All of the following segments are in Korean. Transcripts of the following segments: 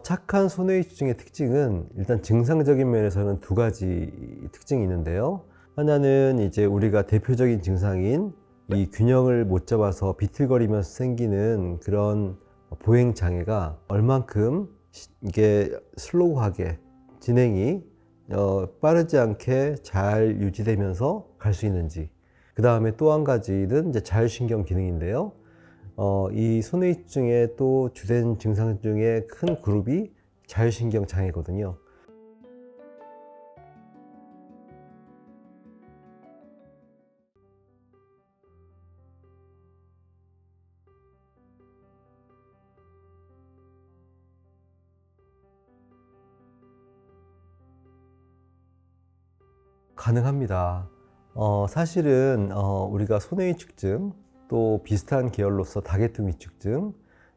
착한 손해위축증의 특징은 일단 증상적인 면에서는 두 가지 특징이 있는데요. 하나는 이제 우리가 대표적인 증상인 이 균형을 못 잡아서 비틀거리면서 생기는 그런 보행 장애가 얼만큼 이게 슬로우하게 진행이 빠르지 않게 잘 유지되면서 갈 수 있는지. 그 다음에 또 한 가지는 이제 자율신경 기능인데요. 이 손해위축증의 또 주된 증상 중에 큰 그룹이 자율신경 장애거든요. 가능합니다. 사실은 우리가 손해위축증 또 비슷한 계열로서 다게툼 위축증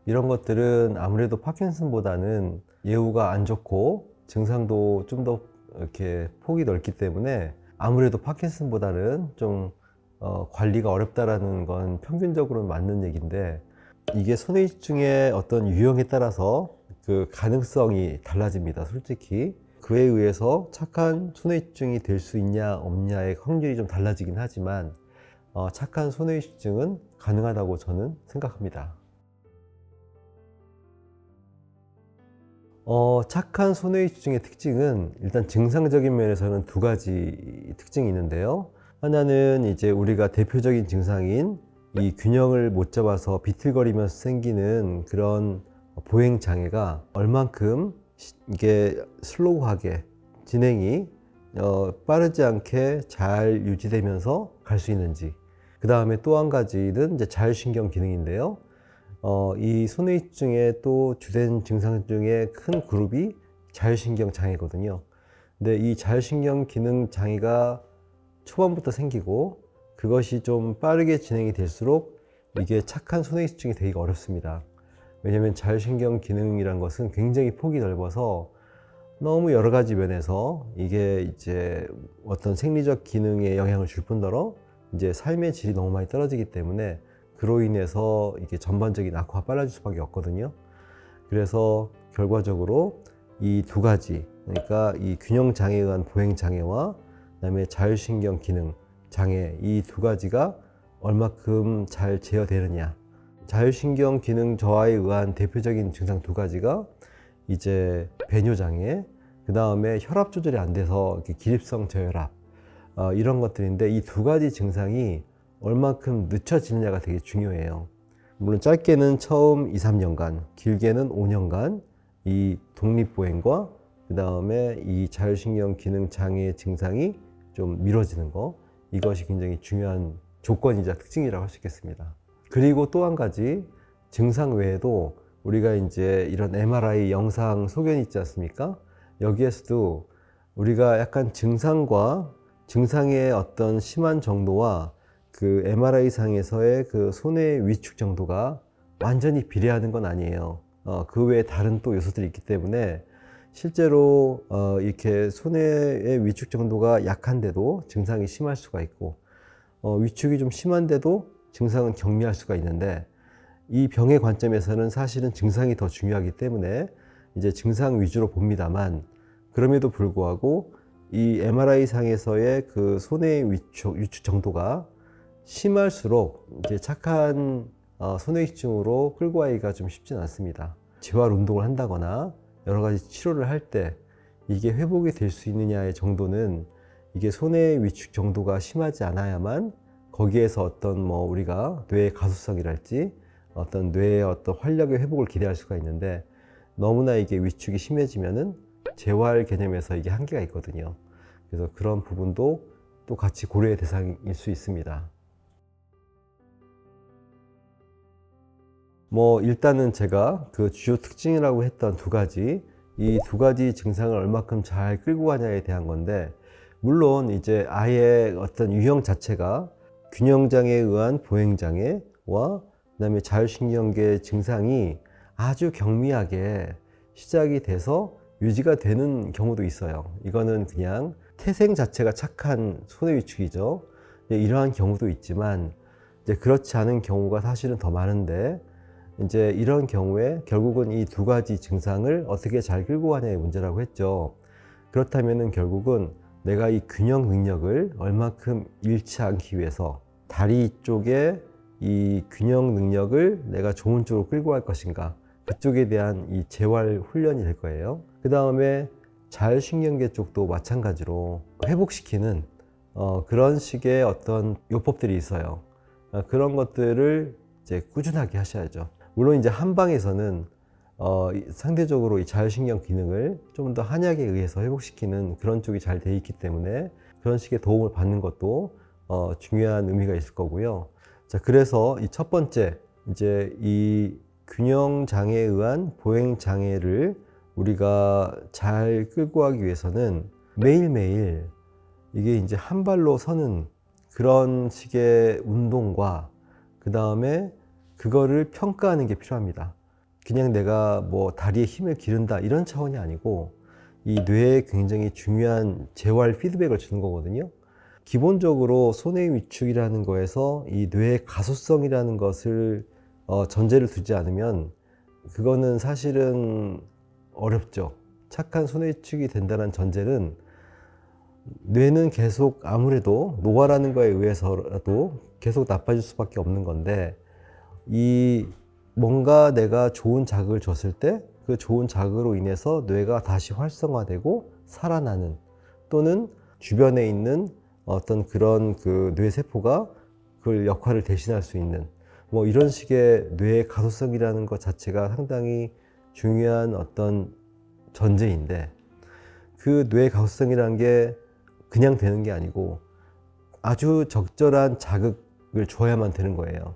이런 것들은 아무래도 파킨슨보다는 예후가 안 좋고 증상도 좀 더 이렇게 폭이 넓기 때문에 아무래도 파킨슨보다는 좀 관리가 어렵다라는 건 평균적으로는 맞는 얘기인데, 이게 손해위축증의 어떤 유형에 따라서 그 가능성이 달라집니다. 솔직히 그에 의해서 착한 손해위축증이 될 수 있냐 없냐의 확률이 좀 달라지긴 하지만 착한 손해위축증은 가능하다고 저는 생각합니다. 착한 손해위축증의 특징은 일단 증상적인 면에서는 두 가지 특징이 있는데요. 하나는 이제 우리가 대표적인 증상인 이 균형을 못 잡아서 비틀거리면서 생기는 그런 보행 장애가 얼만큼 이게 슬로우하게 진행이 빠르지 않게 잘 유지되면서 갈 수 있는지. 그 다음에 또 한 가지는 이제 자율신경 기능인데요. 이 손해위축증의 또 주된 증상 중에 큰 그룹이 자율신경 장애거든요. 근데 이 자율신경 기능 장애가 초반부터 생기고 그것이 좀 빠르게 진행이 될수록 이게 착한 손해위축증이 되기가 어렵습니다. 왜냐하면 자율신경 기능이란 것은 굉장히 폭이 넓어서 너무 여러 가지 면에서 이게 이제 어떤 생리적 기능에 영향을 줄 뿐더러 이제 삶의 질이 너무 많이 떨어지기 때문에 그로 인해서 이게 전반적인 악화가 빨라질 수밖에 없거든요. 그래서 결과적으로 이 두 가지, 그러니까 이 균형 장애에 의한 보행 장애와 그다음에 자율신경 기능 장애, 이 두 가지가 얼마큼 잘 제어되느냐. 자율신경 기능 저하에 의한 대표적인 증상 두 가지가 이제 배뇨 장애, 그 다음에 혈압 조절이 안 돼서 기립성 저혈압, 이런 것들인데, 이 두 가지 증상이 얼마큼 늦춰지느냐가 되게 중요해요. 물론 짧게는 처음 2, 3년간, 길게는 5년간 이 독립보행과 그 다음에 이 자율신경 기능 장애 증상이 좀 미뤄지는 거, 이것이 굉장히 중요한 조건이자 특징이라고 할 수 있겠습니다. 그리고 또 한 가지 증상 외에도 우리가 이제 이런 MRI 영상 소견이 있지 않습니까? 여기에서도 우리가 약간 증상과 증상의 어떤 심한 정도와 그 MRI 상에서의 그 손해 위축 정도가 완전히 비례하는 건 아니에요. 그 외에 다른 또 요소들이 있기 때문에 실제로 이렇게 손해의 위축 정도가 약한데도 증상이 심할 수가 있고, 위축이 좀 심한데도 증상은 경미할 수가 있는데, 이 병의 관점에서는 사실은 증상이 더 중요하기 때문에 이제 증상 위주로 봅니다만, 그럼에도 불구하고 이 MRI 상에서의 그 손해 위축 정도가 심할수록 이제 착한 손해위축증으로 끌고 가기가 좀 쉽진 않습니다. 재활 운동을 한다거나 여러 가지 치료를 할 때 이게 회복이 될 수 있느냐의 정도는, 이게 손해 위축 정도가 심하지 않아야만 거기에서 어떤 우리가 뇌의 가소성이랄지 어떤 뇌의 어떤 활력의 회복을 기대할 수가 있는데, 너무나 이게 위축이 심해지면은 재활 개념에서 이게 한계가 있거든요. 그래서 그런 부분도 또 같이 고려의 대상일 수 있습니다. 일단은 제가 그 주요 특징이라고 했던 두 가지, 이 두 가지 증상을 얼마큼 잘 끌고 가냐에 대한 건데, 물론 이제 아예 어떤 유형 자체가 균형장애에 의한 보행장애와 그다음에 자율신경계 증상이 아주 경미하게 시작이 돼서 유지가 되는 경우도 있어요. 이거는 그냥 태생 자체가 착한 손해위축이죠. 이러한 경우도 있지만, 이제 그렇지 않은 경우가 사실은 더 많은데, 이제 이런 경우에 결국은 이 두 가지 증상을 어떻게 잘 끌고 가냐의 문제라고 했죠. 그렇다면은 결국은 내가 이 균형 능력을 얼마큼 잃지 않기 위해서 다리 쪽에 이 균형 능력을 내가 좋은 쪽으로 끌고 갈 것인가, 그쪽에 대한 이 재활 훈련이 될 거예요. 그 다음에 자율신경계 쪽도 마찬가지로 회복시키는 그런 식의 어떤 요법들이 있어요. 그런 것들을 이제 꾸준하게 하셔야죠. 물론 이제 한방에서는 상대적으로 이 자율신경 기능을 좀 더 한약에 의해서 회복시키는 그런 쪽이 잘 돼 있기 때문에 그런 식의 도움을 받는 것도 중요한 의미가 있을 거고요. 자, 그래서 이 첫 번째, 이제 이 균형 장애에 의한 보행 장애를 우리가 잘 끌고 가기 위해서는 매일매일 이게 이제 한 발로 서는 그런 식의 운동과 그 다음에 그거를 평가하는 게 필요합니다. 그냥 내가 뭐 다리에 힘을 기른다 이런 차원이 아니고 이 뇌에 굉장히 중요한 재활 피드백을 주는 거거든요. 기본적으로 손의 위축이라는 거에서 이 뇌의 가소성이라는 것을 전제를 두지 않으면 그거는 사실은 어렵죠. 착한 손의 위축이 된다는 전제는 뇌는 계속 아무래도 노화라는 거에 의해서라도 계속 나빠질 수밖에 없는 건데, 이 뭔가 내가 좋은 자극을 줬을 때 그 좋은 자극으로 인해서 뇌가 다시 활성화되고 살아나는, 또는 주변에 있는 어떤 그런 그 뇌세포가 그 역할을 대신할 수 있는 뭐 이런 식의 뇌의 가소성이라는 것 자체가 상당히 중요한 어떤 전제인데, 그 뇌의 가소성이라는 게 그냥 되는 게 아니고 아주 적절한 자극을 줘야만 되는 거예요.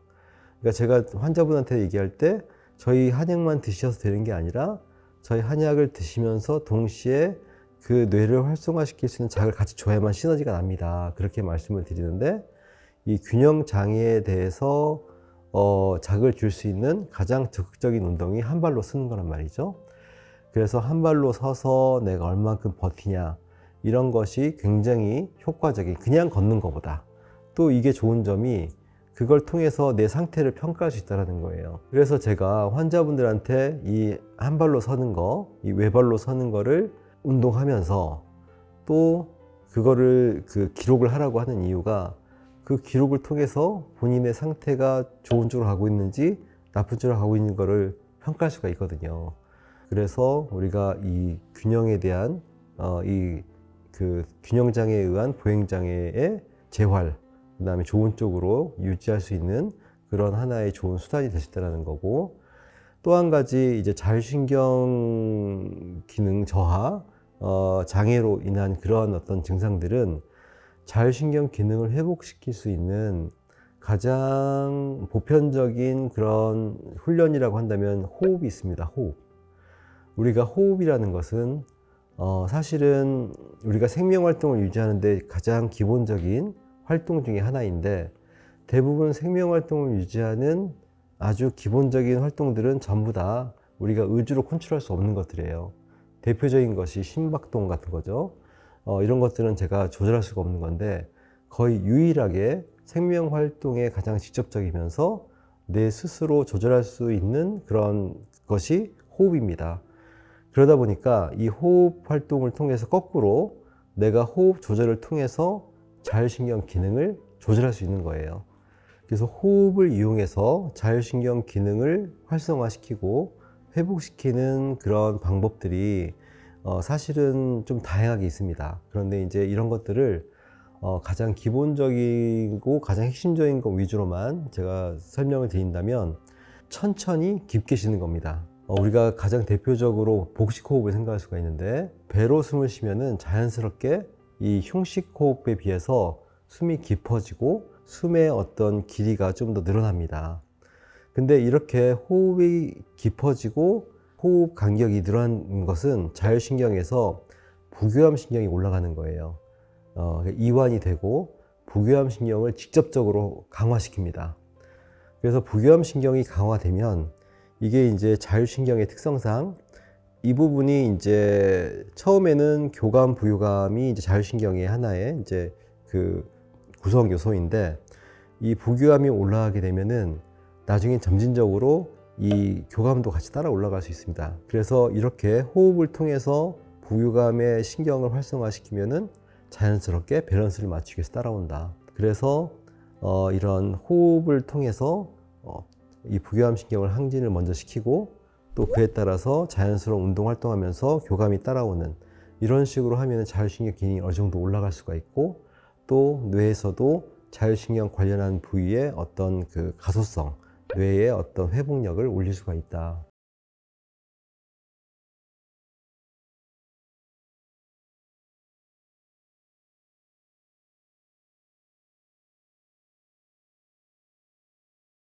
그러니까 제가 환자분한테 얘기할 때 저희 한약만 드셔서 되는 게 아니라 저희 한약을 드시면서 동시에 그 뇌를 활성화시킬 수 있는 자극을 같이 줘야만 시너지가 납니다. 그렇게 말씀을 드리는데, 이 균형 장애에 대해서 자극을 줄 수 있는 가장 적극적인 운동이 한 발로 서는 거란 말이죠. 그래서 한 발로 서서 내가 얼만큼 버티냐, 이런 것이 굉장히 효과적인, 그냥 걷는 것보다. 또 이게 좋은 점이 그걸 통해서 내 상태를 평가할 수 있다는 거예요. 그래서 제가 환자분들한테 이 한 발로 서는 거, 이 외발로 서는 거를 운동하면서 또 그거를 기록을 하라고 하는 이유가, 그 기록을 통해서 본인의 상태가 좋은 쪽으로 가고 있는지 나쁜 쪽으로 가고 있는 거를 평가할 수가 있거든요. 그래서 우리가 이 균형에 대한 균형 장애에 의한 보행 장애의 재활, 그 다음에 좋은 쪽으로 유지할 수 있는 그런 하나의 좋은 수단이 될 수 있다는 거고, 또 한 가지 이제 자율신경 기능 저하 장애로 인한 그런 어떤 증상들은 자율신경 기능을 회복시킬 수 있는 가장 보편적인 그런 훈련이라고 한다면 호흡이 있습니다. 호흡. 우리가 호흡이라는 것은 사실은 우리가 생명활동을 유지하는데 가장 기본적인 활동 중에 하나인데, 대부분 생명활동을 유지하는 아주 기본적인 활동들은 전부 다 우리가 의지로 컨트롤할 수 없는 것들이에요. 대표적인 것이 심박동 같은 거죠. 이런 것들은 제가 조절할 수가 없는 건데, 거의 유일하게 생명활동에 가장 직접적이면서 내 스스로 조절할 수 있는 그런 것이 호흡입니다. 그러다 보니까 이 호흡 활동을 통해서 거꾸로 내가 호흡 조절을 통해서 자율신경 기능을 조절할 수 있는 거예요. 그래서 호흡을 이용해서 자율신경 기능을 활성화시키고 회복시키는 그런 방법들이 사실은 좀 다양하게 있습니다. 그런데 이제 이런 것들을 가장 기본적이고 가장 핵심적인 것 위주로만 제가 설명을 드린다면, 천천히 깊게 쉬는 겁니다. 우리가 가장 대표적으로 복식 호흡을 생각할 수가 있는데, 배로 숨을 쉬면은 자연스럽게 이 흉식 호흡에 비해서 숨이 깊어지고 숨의 어떤 길이가 좀 더 늘어납니다. 근데 이렇게 호흡이 깊어지고 호흡 간격이 늘어나는 것은 자율신경에서 부교감신경이 올라가는 거예요. 이완이 되고 부교감신경을 직접적으로 강화시킵니다. 그래서 부교감신경이 강화되면 이게 이제 자율신경의 특성상 이 부분이 이제 처음에는 교감, 부교감이 이제 자율신경의 하나의 이제 구성 요소인데, 이 부교감이 올라가게 되면은 나중에 점진적으로 이 교감도 같이 따라 올라갈 수 있습니다. 그래서 이렇게 호흡을 통해서 부교감의 신경을 활성화시키면은 자연스럽게 밸런스를 맞추기 위해서 따라온다. 그래서 이런 호흡을 통해서 이 부교감 신경을 항진을 먼저 시키고 또 그에 따라서 자연스러운 운동 활동하면서 교감이 따라오는 이런 식으로 하면 자율신경 기능이 어느 정도 올라갈 수가 있고 또 뇌에서도 자율신경 관련한 부위의 어떤 그 가소성, 뇌의 어떤 회복력을 올릴 수가 있다.